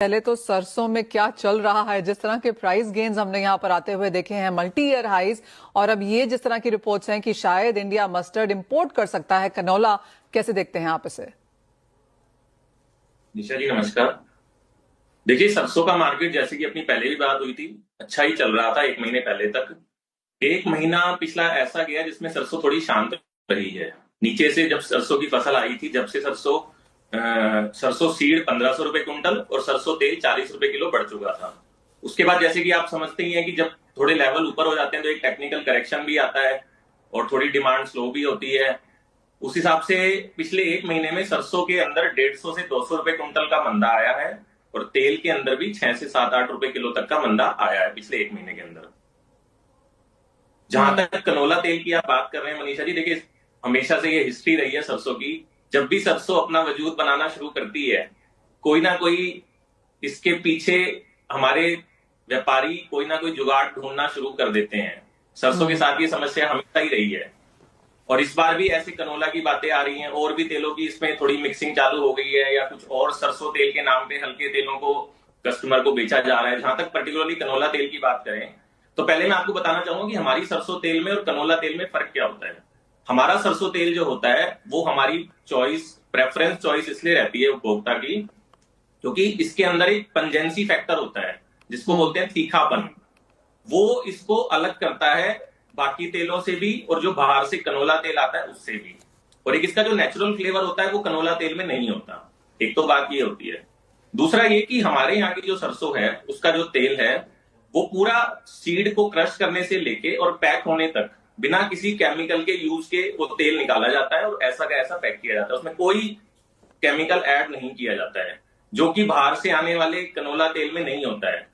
पहले तो सरसों में क्या चल रहा है, जिस तरह के प्राइस गेन्स हमने यहां पर आते हुए देखे हैं, मल्टी ईयर हाइज, और अब ये जिस तरह की रिपोर्ट्स हैं कि शायद इंडिया मस्टर्ड इंपोर्ट कर सकता है, कनोला, कैसे देखते हैं आप इसे? निशा जी नमस्कार। देखिए, सरसों का मार्केट जैसे कि अपनी पहले भी बात हुई थी, अच्छा ही चल रहा था एक महीने पहले तक। एक महीना पिछला ऐसा गया जिसमें सरसों थोड़ी शांत रही है। नीचे से जब सरसों की फसल आई थी, जब से सरसों सीड 1500 रुपए कुंटल और सरसों तेल 40 रुपए किलो बढ़ चुका था। उसके बाद जैसे कि आप समझते ही हैं कि जब थोड़े लेवल ऊपर हो जाते हैं तो एक टेक्निकल करेक्शन भी आता है और थोड़ी डिमांड स्लो भी होती है। उस हिसाब से पिछले एक महीने में सरसों के अंदर 150 से 200 रुपए कुंटल का मंदा आया है और तेल के अंदर भी 6 से 7-8 रुपए किलो तक का मंदा आया है पिछले एक महीने के अंदर। जहां तक कनोला तेल की आप बात कर रहे हैं मनीषा जी, देखिए, हमेशा से ये हिस्ट्री रही है सरसों की। जब भी सरसों अपना वजूद बनाना शुरू करती है, कोई ना कोई इसके पीछे हमारे व्यापारी कोई ना कोई जुगाड़ ढूंढना शुरू कर देते हैं। सरसों के साथ ये समस्या हमेशा ही रही है और इस बार भी ऐसे कनोला की बातें आ रही हैं और भी तेलों की इसमें थोड़ी मिक्सिंग चालू हो गई है या कुछ और सरसों तेल के नाम पे हल्के तेलों को कस्टमर को बेचा जा रहा है। जहां तक पर्टिकुलरली कनोला तेल की बात करें तो पहले मैं आपको बताना चाहूंगा कि हमारी सरसों तेल में और कनोला तेल में फर्क क्या होता है। हमारा सरसों तेल जो होता है वो हमारी चॉइस, प्रेफरेंस चॉइस इसलिए रहती है उपभोक्ता की क्योंकि इसके अंदर एक पंजेंसी फैक्टर होता है जिसको बोलते हैं तीखापन। वो इसको अलग करता है बाकी तेलों से भी और जो बाहर से कनोला तेल आता है उससे भी। और एक इसका जो नेचुरल फ्लेवर होता है वो कनोला तेल में नहीं होता। एक तो बात ये होती है। दूसरा ये कि हमारे यहाँ की जो सरसों है उसका जो तेल है वो पूरा सीड को क्रश करने से लेके और पैक होने तक बिना किसी केमिकल के यूज के वो तेल निकाला जाता है और ऐसा का ऐसा पैक किया जाता है। उसमें कोई केमिकल ऐड नहीं किया जाता है, जो कि बाहर से आने वाले कनोला तेल में नहीं होता है।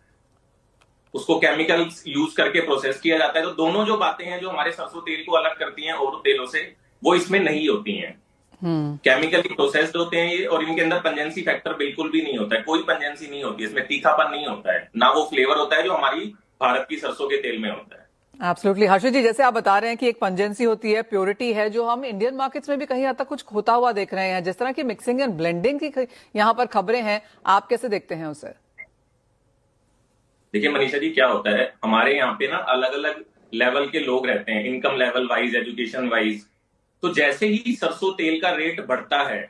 उसको केमिकल यूज करके प्रोसेस किया जाता है। तो दोनों जो बातें हैं जो हमारे सरसों तेल को अलग करती हैं और तेलों से, वो इसमें नहीं होती हैं। केमिकली प्रोसेस्ड होते हैं ये और इनके अंदर पंजेंसी फैक्टर बिल्कुल भी नहीं होता है। कोई पंजेंसी नहीं होती, इसमें तीखापन नहीं होता है, ना वो फ्लेवर होता है जो हमारी भारत की सरसों के तेल में होता है। एब्सोल्युटली हर्षित जी, जैसे आप बता रहे हैं कि एक पंजेंसी होती है, प्योरिटी है, जो हम इंडियन मार्केट्स में भी कहीं हद तक कुछ खोता हुआ देख रहे हैं। जिस तरह की मिक्सिंग एंड ब्लेंडिंग की यहाँ पर खबरें हैं, आप कैसे देखते हैं उसे? देखिए मनीषा जी, क्या होता है हमारे यहाँ पे ना अलग अलग लेवल के लोग रहते हैं, income level wise, education wise. तो जैसे ही सरसों तेल का रेट बढ़ता है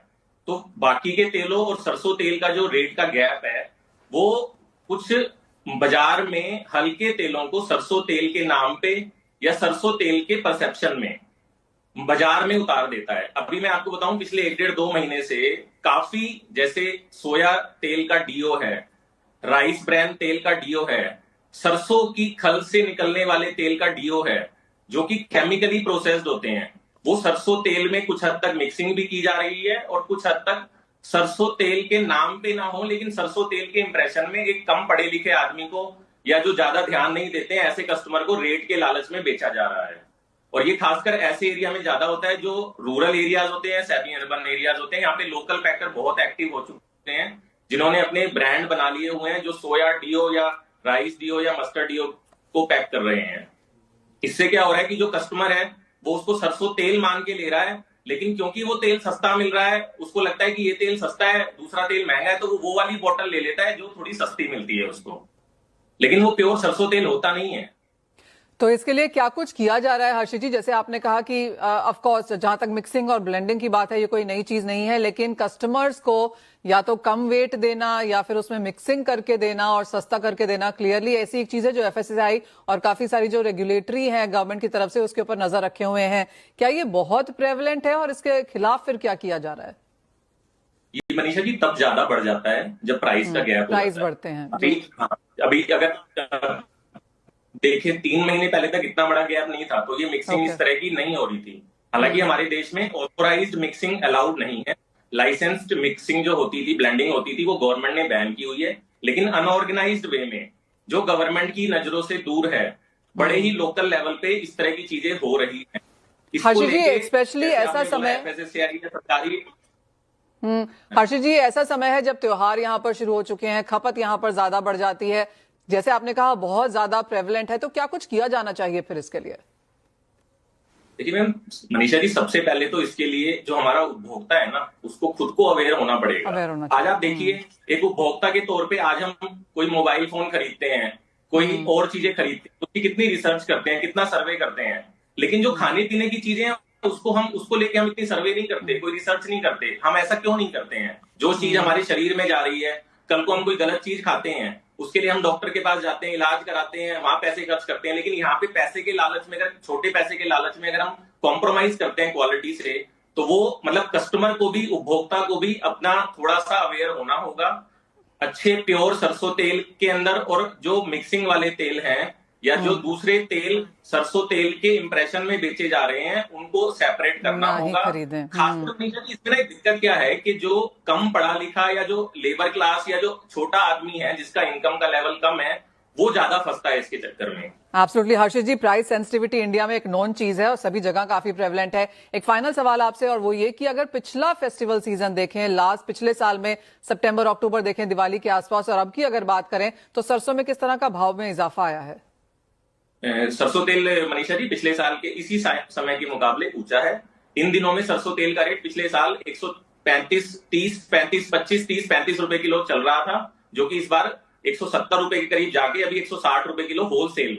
तो बाकी के तेलों और सरसों तेल का जो रेट का गैप है वो कुछ बाजार में हल्के तेलों को सरसों तेल के नाम पे या सरसों तेल के परसेप्शन में बाजार में उतार देता है। अभी मैं आपको बताऊं, पिछले 1-1.5 महीने से काफी, जैसे सोया तेल का डीओ है, राइस ब्रैन तेल का डीओ है, सरसों की खल से निकलने वाले तेल का डीओ है, जो कि केमिकली प्रोसेस्ड होते हैं। वो सरसों तेल में कुछ हद तक मिक्सिंग भी की जा रही है और कुछ हद तक सरसों तेल के नाम पे ना हो लेकिन सरसों तेल के इंप्रेशन में एक कम पढ़े लिखे आदमी को या जो ज्यादा ध्यान नहीं देते हैं ऐसे कस्टमर को रेट के लालच में बेचा जा रहा है। और ये खासकर ऐसे एरिया में ज्यादा होता है जो रूरल एरियाज होते हैं, सेमी अर्बन एरियाज होते हैं। यहाँ पे लोकल पैकर बहुत एक्टिव हो चुके हैं जिन्होंने अपने ब्रांड बना लिए हुए हैं, जो सोया डीओ या राइस डीओ या मस्टर्ड डीओ को पैक कर रहे हैं। इससे क्या हो रहा है कि जो कस्टमर है वो उसको सरसों तेल मान के ले रहा है, लेकिन क्योंकि वो तेल सस्ता मिल रहा है उसको लगता है कि ये तेल सस्ता है, दूसरा तेल महंगा है, तो वो वाली बोतल ले लेता है जो थोड़ी सस्ती मिलती है उसको, लेकिन वो प्योर सरसों तेल होता नहीं है। तो इसके लिए क्या कुछ किया जा रहा है हर्षित जी? जैसे आपने कहा कि ऑफ कोर्स जहां तक मिक्सिंग और ब्लेंडिंग की बात है, ये कोई नई चीज नहीं है, लेकिन कस्टमर्स को या तो कम वेट देना या फिर उसमें मिक्सिंग करके देना और सस्ता करके देना, क्लियरली ऐसी एक चीज है जो एफएसएसआई और काफी सारी जो रेगुलेटरी है गवर्नमेंट की तरफ से उसके ऊपर नजर रखे हुए हैं। क्या ये बहुत प्रेवलेंट है और इसके खिलाफ फिर क्या किया जा रहा है? ये मनीषा जी तब ज्यादा बढ़ जाता है जब प्राइस का गैप हो प्राइस जाता है। बढ़ते हैं अभी, हाँ, अभी अगर देखें 3 महीने पहले तक इतना बड़ा गैप नहीं था तो ये मिक्सिंग इस तरह की नहीं हो रही थी। हालांकि हमारे देश में ऑथोराइज्ड मिक्सिंग अलाउड नहीं है। लाइसेंस्ड मिक्सिंग जो होती थी, ब्लेंडिंग होती थी, वो गवर्नमेंट ने बैन की हुई है। लेकिन अनऑर्गेनाइज्ड वे में जो गवर्नमेंट की नजरों से दूर है, बड़े ही लोकल लेवल पे इस तरह की चीजें हो रही हैं। इसको हर्षित जी, लेके स्पेशली जैसे ऐसा आपने बोला समय एफएसएसएआई या सरकारी। हर्षित जी, ऐसा समय है जब त्योहार यहाँ पर शुरू हो चुके हैं, खपत यहाँ पर ज्यादा बढ़ जाती है, जैसे आपने कहा बहुत ज्यादा प्रेवलेंट है, तो क्या कुछ किया जाना चाहिए फिर इसके लिए? देखिए मैम, मनीषा जी, सबसे पहले तो इसके लिए जो हमारा उपभोक्ता है ना, उसको खुद को अवेयर होना पड़ेगा। अवेयर होना आज आप चाहिए। देखिए, एक उपभोक्ता के तौर पे आज हम कोई मोबाइल फोन खरीदते हैं, कोई और चीजें खरीदते हैं, उसकी कितनी रिसर्च करते हैं, कितना सर्वे करते हैं। लेकिन जो खाने पीने की चीजें हैं, उसको लेके हम इतनी सर्वे नहीं करते, कोई रिसर्च नहीं करते। हम ऐसा क्यों नहीं करते हैं? जो चीज हमारे शरीर में जा रही है, कल को हम कोई गलत चीज खाते हैं, उसके लिए हम डॉक्टर के पास जाते हैं, इलाज कराते हैं, वहां पैसे खर्च करते हैं। लेकिन यहाँ पे पैसे के लालच में, अगर छोटे पैसे के लालच में अगर हम कॉम्प्रोमाइज करते हैं क्वालिटी से, तो वो मतलब कस्टमर को भी, उपभोक्ता को भी अपना थोड़ा सा अवेयर होना होगा। अच्छे प्योर सरसों तेल के अंदर, और जो मिक्सिंग वाले तेल हैं या जो दूसरे तेल सरसों तेल के इंप्रेशन में बेचे जा रहे हैं, उनको सेपरेट करना ना ही होगा। खरीदें। खासकर मनीषा जी, इसमें ना एक दिक्कत क्या है कि जो कम पढ़ा लिखा या जो लेबर क्लास या जो छोटा आदमी है, जिसका इनकम का लेवल कम है, वो ज्यादा फंसता है इसके चक्कर में। एब्सोल्युटली हर्षित जी, प्राइस सेंसिटिविटी इंडिया में एक नॉन चीज है और सभी जगह काफी प्रेवलेंट है। एक फाइनल सवाल आपसे, और वो ये कि अगर पिछला फेस्टिवल सीजन देखें, पिछले साल में सितंबर अक्टूबर देखें, दिवाली के आसपास, और अब की अगर बात करें, तो सरसों में किस तरह का भाव में इजाफा आया है? सरसों तेल मनीषा जी, पिछले साल के इसी समय के मुकाबले ऊंचा है। इन दिनों में सरसों तेल का रेट पिछले साल 135 रुपए किलो चल रहा था, जो कि इस बार 170 रुपए के करीब जाके अभी 160 रुपए किलो होलसेल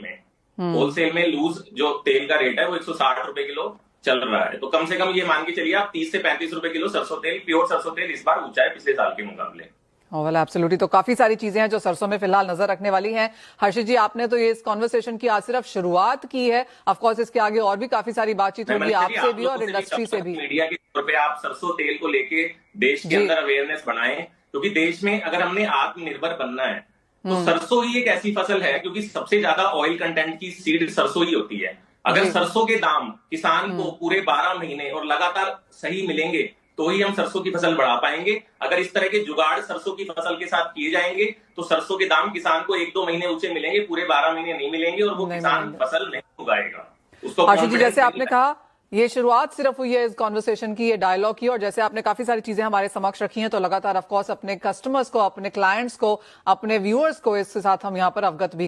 में लूज जो तेल का रेट है वो 160 रुपए किलो चल रहा है। तो कम से कम ये मान के चलिए आप 30 से 35 रुपए किलो सरसों तेल, प्योर सरसों तेल इस बार ऊंचा है पिछले साल के मुकाबले। वेल एब्सोल्युटली, तो काफी सारी चीजें हैं जो सरसों में फिलहाल नजर रखने वाली हैं। हर्षित जी, आपने तो ये इस कॉन्वर्सेशन की आज सिर्फ शुरुआत की है। ऑफ कोर्स इसके आगे और भी काफी सारी बातचीत होगी आपसे भी और इंडस्ट्री से भी। मीडिया के तौर पे आप सरसों तेल को लेके देश के अंदर अवेयरनेस बढ़ाएं, क्योंकि देश में अगर हमने आत्मनिर्भर बनना है तो सरसों ही एक ऐसी फसल है, क्योंकि सबसे ज्यादा ऑयल कंटेंट की सीड सरसों ही होती है। अगर सरसों के दाम किसान को पूरे 12 महीने और लगातार सही मिलेंगे, तो ही हम सरसों की फसल बढ़ा पाएंगे। अगर इस तरह के जुगाड़ सरसों की फसल के साथ किए जाएंगे, तो सरसों के दाम किसान को 1-2 महीने ऊंचे मिलेंगे, पूरे 12 महीने नहीं मिलेंगे, और वो किसान फसल नहीं उगाएगा। उसको आशीष जी, जैसे आपने कहा, ये शुरुआत सिर्फ हुई है इस कॉन्वर्सेशन की, ये डायलॉग की, और जैसे आपने काफी सारी चीजें हमारे समक्ष रखी हैं, तो लगातार ऑफ कोर्स अपने कस्टमर्स को, अपने क्लाइंट्स को, अपने व्यूअर्स को इसके साथ हम यहाँ पर अवगत भी